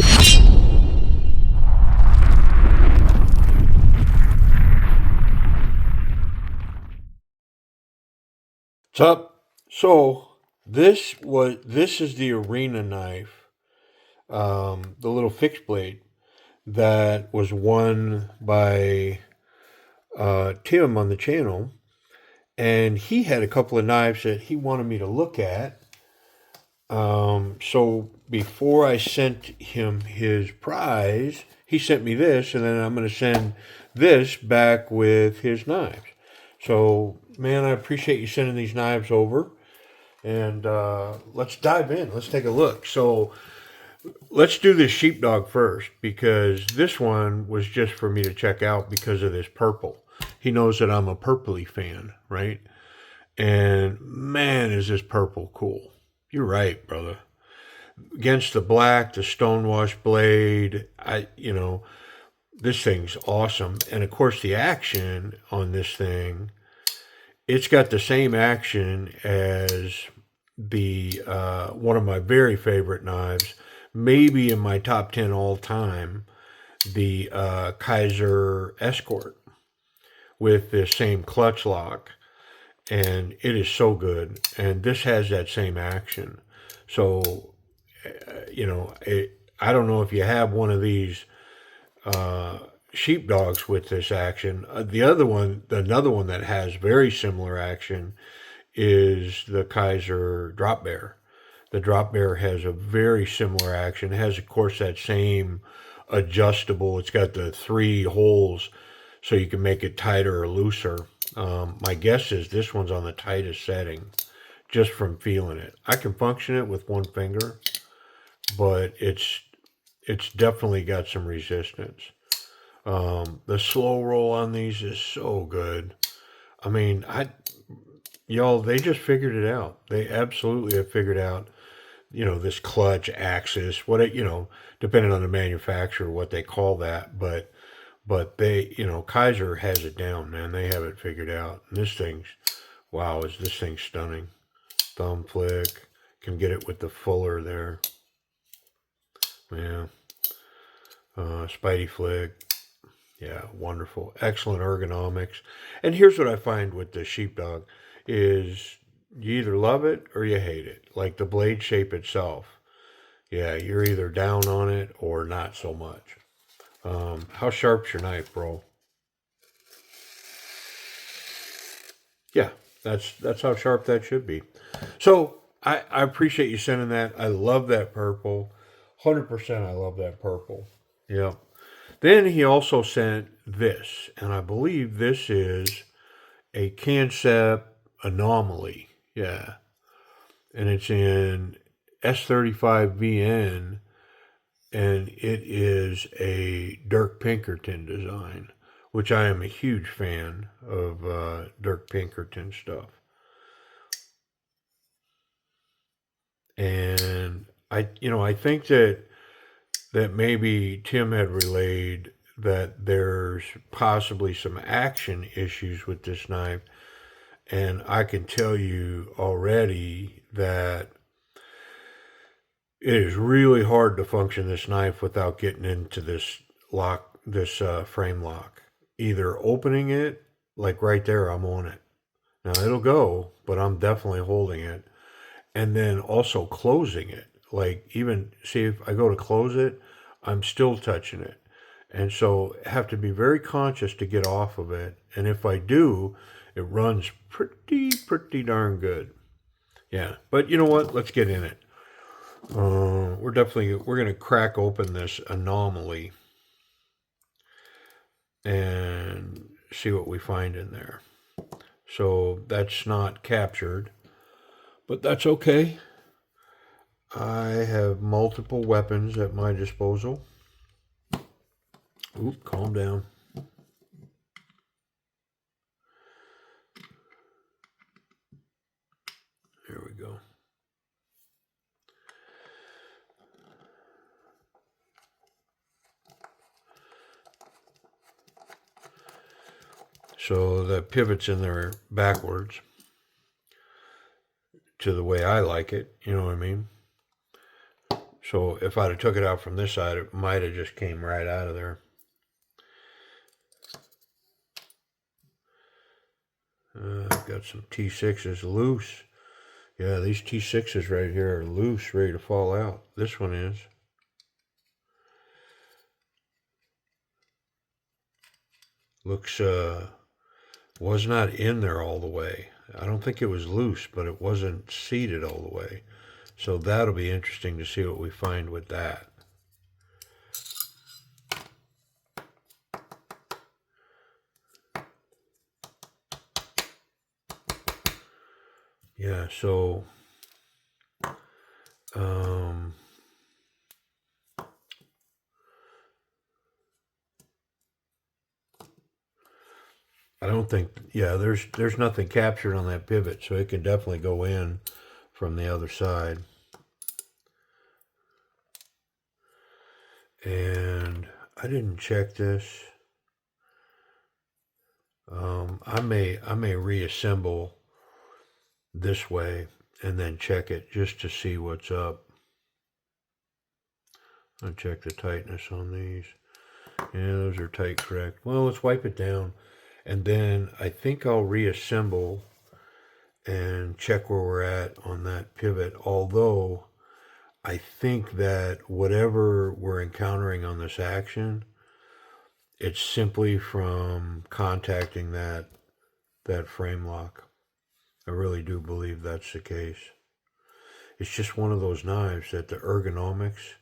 What's up? So this is the arena knife, the little fixed blade that was won by Tim on the channel, and he had a couple of knives that he wanted me to look at. So before I sent him his prize, he sent me this, and then I'm going to send this back with his knives. So, man, I appreciate you sending these knives over. And let's dive in. Let's take a look. So let's do this sheepdog first, because this one was just for me to check out because of this purple. He knows that I'm a purpley fan, right? And man, is this purple cool. You're right, brother. Against the black, the stonewash blade, this thing's awesome. And of course, the action on this thing, it's got the same action as the one of my very favorite knives, maybe in my top 10 all time, the Kizer Escort with the same clutch lock. And it is so good. And this has that same action. So, I don't know if you have one of these sheepdogs with this action. Another one that has very similar action is the Kizer Drop Bear. The Drop Bear has a very similar action. It has, of course, that same adjustable. It's got the 3 holes so you can make it tighter or looser. My guess is this one's on the tightest setting just from feeling it. I can function it with one finger, but it's definitely got some resistance. The slow roll on these is so good. I mean, y'all, they just figured it out. They absolutely have figured out, this clutch axis, depending on the manufacturer, what they call that. But they, Kizer has it down, man. They have it figured out. And is this thing stunning. Thumb flick, can get it with the fuller there. Yeah. Spidey flick. Yeah, wonderful. Excellent ergonomics. And here's what I find with the sheepdog is you either love it or you hate it. Like the blade shape itself. Yeah, you're either down on it or not so much. How sharp's your knife, bro? Yeah, that's how sharp that should be. So I appreciate you sending that. I love that purple. 100% I love that purple. Yeah. Then he also sent this, and I believe this is a Kansept Anomaly. Yeah. And it's in S35VN, and it is a Dirk Pinkerton design, which I am a huge fan of Dirk Pinkerton stuff. And I think that maybe Tim had relayed that there's possibly some action issues with this knife. And I can tell you already that it is really hard to function this knife without getting into this frame lock. Either opening it, like right there, I'm on it. Now it'll go, but I'm definitely holding it. And then also closing it. Like even, see if I go to close it, I'm still touching it. And so I have to be very conscious to get off of it. And if I do, it runs pretty darn good. Yeah, but you know what? Let's get in it. We're going to crack open this anomaly and see what we find in there. So that's not captured, but that's okay. I have multiple weapons at my disposal. Oop, calm down. There we go. So the pivot's in there backwards to the way I like it. You know what I mean? So if I'd have took it out from this side, it might have just came right out of there. I've got some T6s loose. Yeah, these T6s right here are loose, ready to fall out. This one is. Looks, was not in there all the way. I don't think it was loose, but it wasn't seated all the way. So that'll be interesting to see what we find with that. Yeah, so I don't think, yeah, there's nothing captured on that pivot, so it can definitely go in from the other side. And I didn't check this. I may reassemble this way and then check it just to see what's up. I'll check the tightness on these. Yeah, those are tight, correct. Well, let's wipe it down. And then I think I'll reassemble and check where we're at on that pivot. Although I think that whatever we're encountering on this action, it's simply from contacting that frame lock. I really do believe that's the case. It's just one of those knives that the ergonomics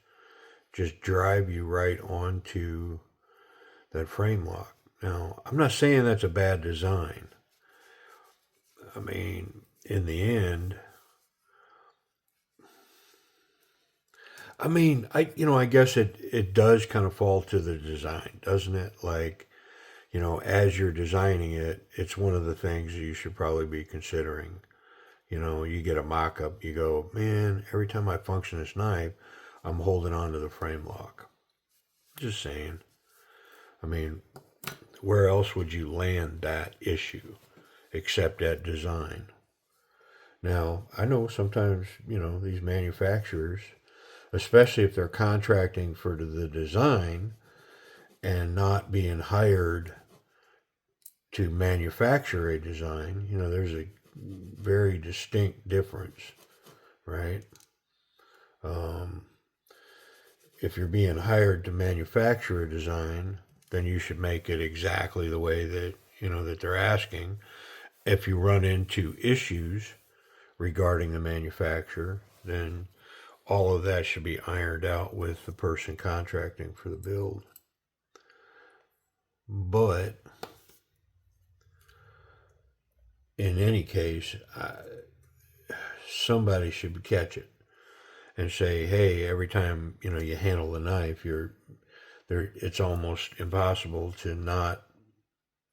just drive you right onto that frame lock. Now, I'm not saying that's a bad design. I mean, in the end, I guess it does kind of fall to the design, doesn't it? Like, as you're designing it, it's one of the things you should probably be considering. You get a mock-up, you go, man, every time I function this knife, I'm holding on to the frame lock. Just saying. I mean, where else would you land that issue except at design? Now, I know sometimes, these manufacturers, especially if they're contracting for the design and not being hired to manufacture a design, there's a very distinct difference, right? If you're being hired to manufacture a design, then you should make it exactly the way that, that they're asking. If you run into issues regarding the manufacturer, then all of that should be ironed out with the person contracting for the build. But in any case, somebody should catch it and say, hey, every time you handle the knife, it's almost impossible to not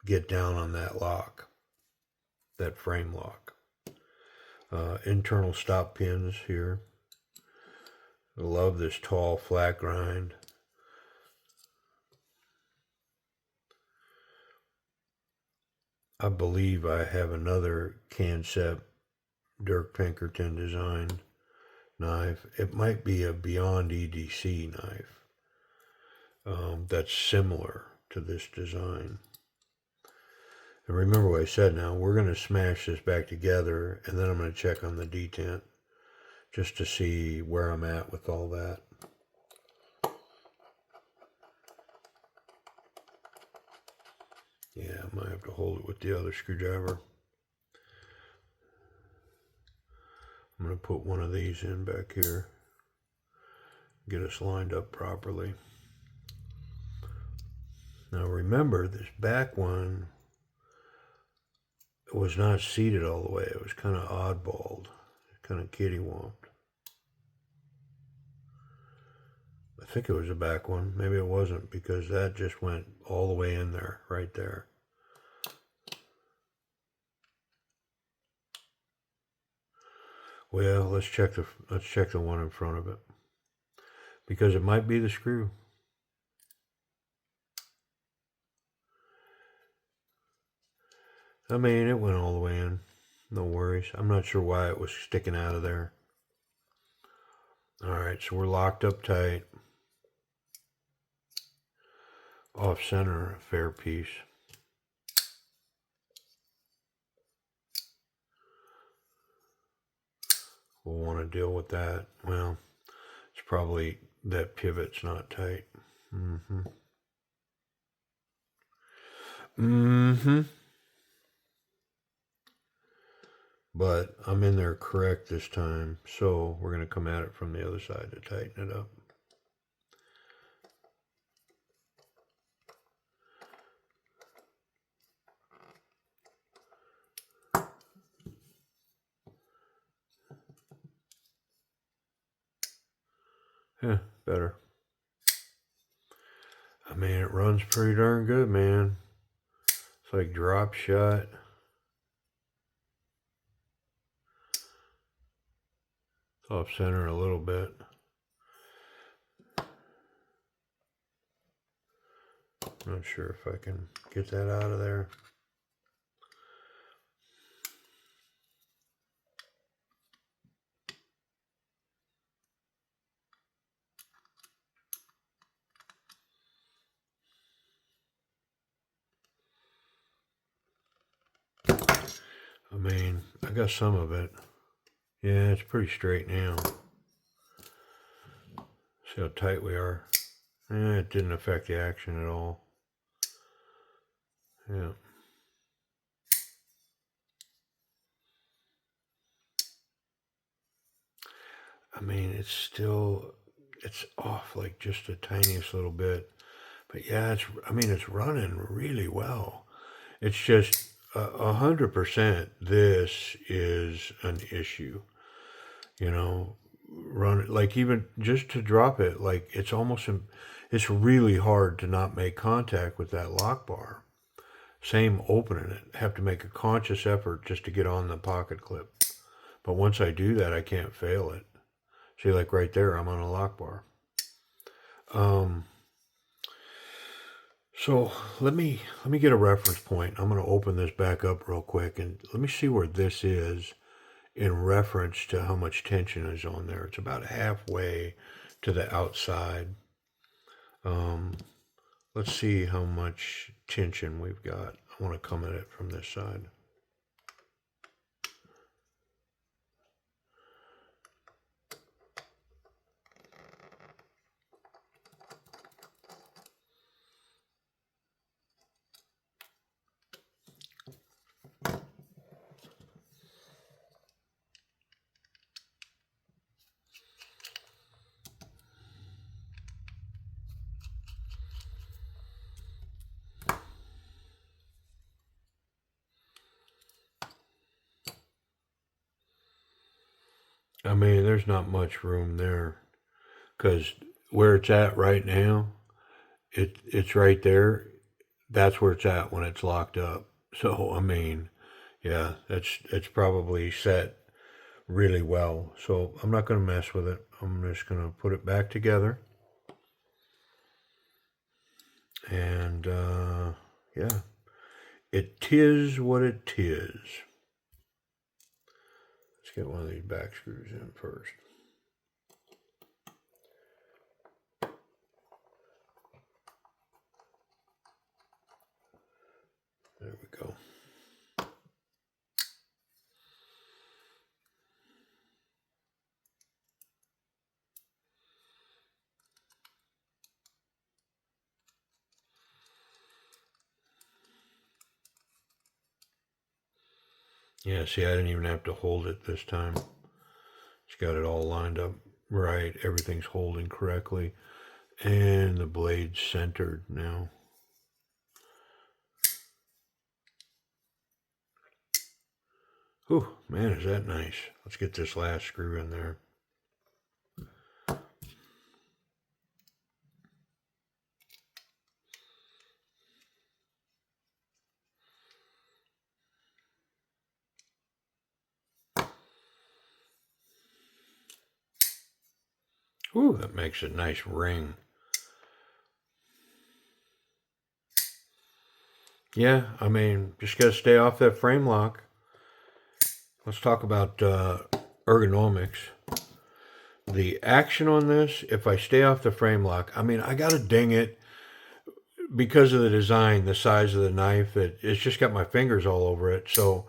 get down on that lock, that frame lock. Internal stop pins here. I love this tall flat grind. I believe I have another Kansept Dirk Pinkerton designed knife. It might be a Beyond EDC knife that's similar to this design. And remember what I said now, we're going to smash this back together and then I'm going to check on the detent just to see where I'm at with all that. Yeah, I might have to hold it with the other screwdriver. I'm going to put one of these in back here. Get us lined up properly. Now remember, this back one was not seated all the way. It was kind of oddballed, kind of kittywamped. I think it was a back one. Maybe it wasn't because that just went all the way in there, right there. Well, let's check the one in front of it because it might be the screw. I mean, it went all the way in. No worries. I'm not sure why it was sticking out of there. All right, so we're locked up tight. Off center, a fair piece. We'll want to deal with that. Well, it's probably that pivot's not tight. Mm-hmm. Mm-hmm. But I'm in there correct this time, so we're going to come at it from the other side to tighten it up. Yeah, better. I mean, it runs pretty darn good, man. It's like drop shot. It's off center a little bit. Not sure if I can get that out of there. I mean, I got some of it. Yeah, it's pretty straight now. See how tight we are. Yeah, it didn't affect the action at all. Yeah. I mean, it's off like just the tiniest little bit. But yeah, it's running really well. It's just 100% this is an issue. You know, run it, like even just to drop it, like it's really hard to not make contact with that lock bar. Same opening it. Have to make a conscious effort just to get on the pocket clip. But once I do that, I can't fail it. See, like right there, I'm on a lock bar. So let me get a reference point. I'm going to open this back up real quick and let me see where this is in reference to how much tension is on there. It's about halfway to the outside. Let's see how much tension we've got. I want to come at it from this side. I mean, there's not much room there because where it's at right now, it's right there. That's where it's at when it's locked up. So I mean, yeah, it's probably set really well. So I'm not going to mess with it. I'm just going to put it back together. And yeah, it tis what it tis. Let's get one of these back screws in first. There we go. Yeah, see, I didn't even have to hold it this time. It's got it all lined up right. Everything's holding correctly. And the blade's centered now. Whew, man, is that nice. Let's get this last screw in there. Ooh, that makes a nice ring. Yeah, I mean, just got to stay off that frame lock. Let's talk about ergonomics. The action on this, if I stay off the frame lock, I mean, I got to ding it because of the design, the size of the knife, that it's just got my fingers all over it. So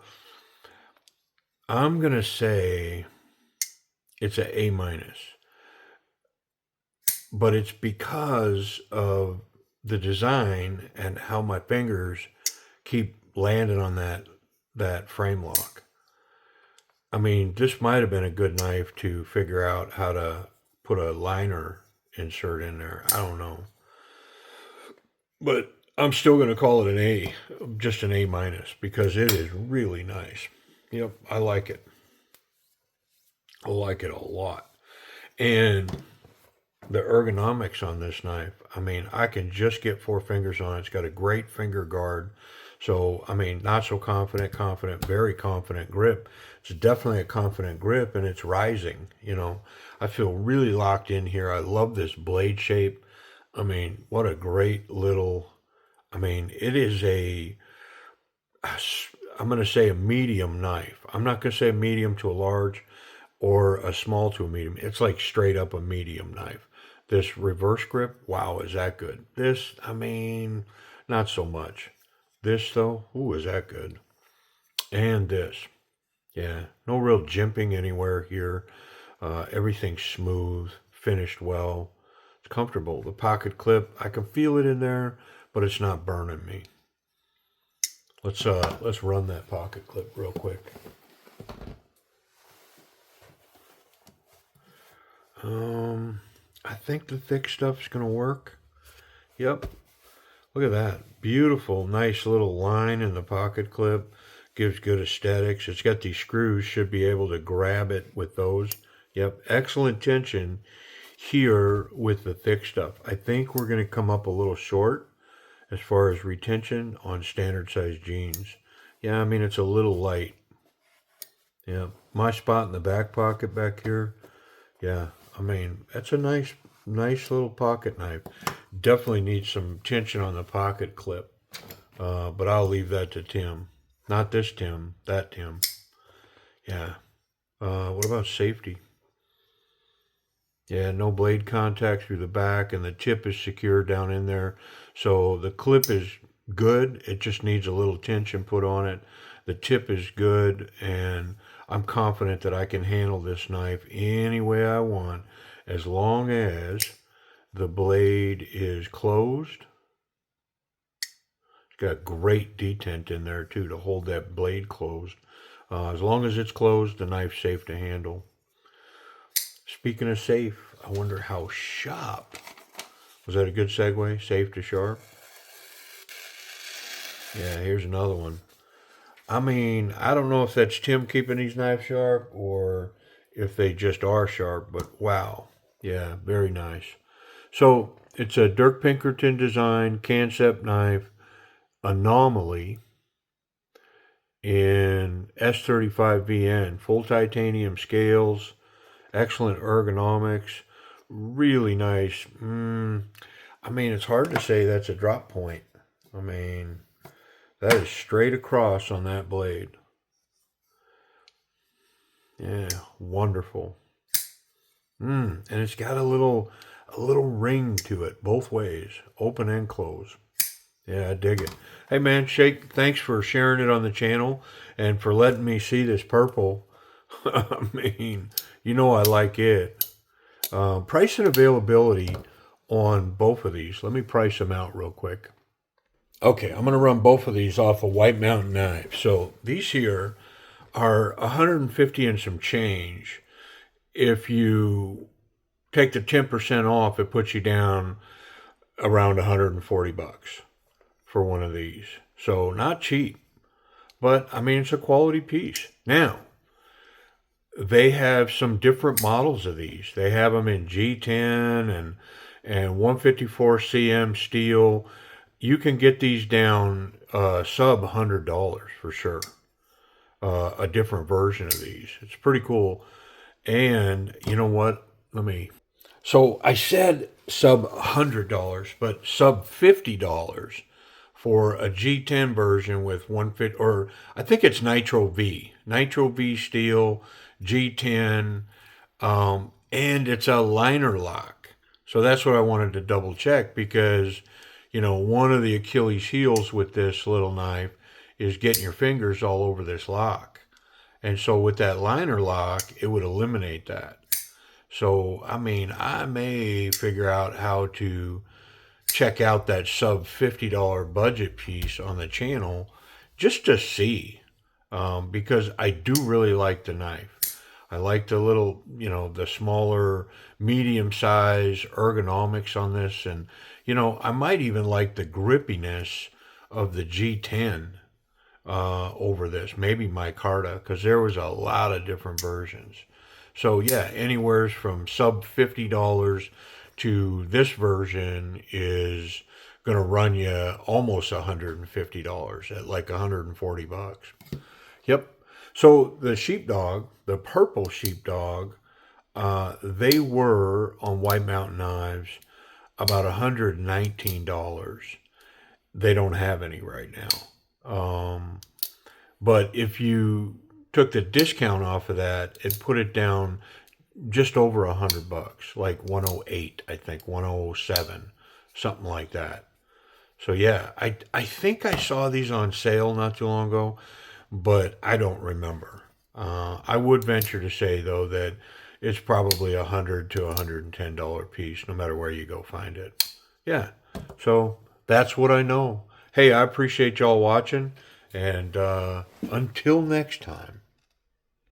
I'm going to say it's an A minus, but it's because of the design and how my fingers keep landing on that frame lock. I mean, this might have been a good knife to figure out how to put a liner insert in there. I don't know. But I'm still going to call it an A, just an A minus, because it is really nice. Yep, I like it. I like it a lot. And the ergonomics on this knife, I mean, I can just get 4 fingers on it. It's got a great finger guard. So, I mean, not so confident, very confident grip. It's definitely a confident grip, and it's rising. I feel really locked in here. I love this blade shape. I mean, what a great little, I mean, it is I'm going to say a medium knife. I'm not going to say a medium to a large or a small to a medium. It's like straight up a medium knife. This reverse grip, wow, is that good? This, I mean, not so much. This, though, ooh, is that good? And this, yeah, no real jimping anywhere here. Everything's smooth, finished well. It's comfortable. The pocket clip, I can feel it in there, but it's not burning me. Let's run that pocket clip real quick. I think the thick stuff's gonna work. Yep. Look at that. Beautiful, nice little line in the pocket clip. Gives good aesthetics. It's got these screws, should be able to grab it with those. Yep, excellent tension here with the thick stuff. I think we're going to come up a little short as far as retention on standard size jeans. Yeah, I mean, it's a little light. Yeah, my spot in the back pocket back here. Yeah, I mean, that's a nice little pocket knife. Definitely needs some tension on the pocket clip. But I'll leave that to Tim. Not this Tim, that Tim. Yeah. What about safety? Yeah, no blade contact through the back, and the tip is secure down in there. So the clip is good. It just needs a little tension put on it. The tip is good, and I'm confident that I can handle this knife any way I want as long as the blade is closed. It's got great detent in there too to hold that blade closed. As long as it's closed, the knife's safe to handle. Speaking of safe, I wonder how sharp. Was that a good segue? Safe to sharp? Yeah, here's another one. I mean, I don't know if that's Tim keeping these knives sharp or if they just are sharp, but wow. Yeah, very nice. So it's a Dirk Pinkerton design Kansept knife Anomaly in S35VN, full titanium scales, excellent ergonomics, really nice. I mean, it's hard to say that's a drop point. I mean, that is straight across on that blade. Yeah, wonderful. And it's got a little ring to it both ways, open and close. Yeah, I dig it. Hey man, Shake, thanks for sharing it on the channel and for letting me see this purple. I mean, I like it. Price and availability on both of these. Let me price them out real quick. Okay, I'm going to run both of these off a White Mountain knife. So these here are 150 and some change. If you take the 10% off, it puts you down around 140 bucks for one of these. So not cheap, but I mean, it's a quality piece. Now, they have some different models of these. They have them in G10 and 154 cm steel. You can get these down sub $100 for sure. A different version of these. It's pretty cool. And you know what? So I said sub $100, but sub $50 for a G10 version with 150, or I think it's Nitro V steel, G10. and it's a liner lock. So that's what I wanted to double check because, one of the Achilles heels with this little knife is getting your fingers all over this lock. And so with that liner lock, it would eliminate that. So, I mean, I may figure out how to check out that sub $50 budget piece on the channel just to see, because I do really like the knife. I like the little, the smaller, medium size ergonomics on this. And, I might even like the grippiness of the G10 over this. Maybe micarta, because there was a lot of different versions. So, yeah, anywhere from sub $50 to this version is going to run you almost $150 at like $140. Yep. So the sheepdog, the purple sheepdog, they were on White Mountain Knives about $119. They don't have any right now. But if you took the discount off of that, it put it down just over $100, like 108, I think 107, something like that. So yeah, I think I saw these on sale not too long ago, but I don't remember. I would venture to say though that it's probably $100 to $110 piece, no matter where you go find it. Yeah, so that's what I know. Hey, I appreciate y'all watching, and until next time.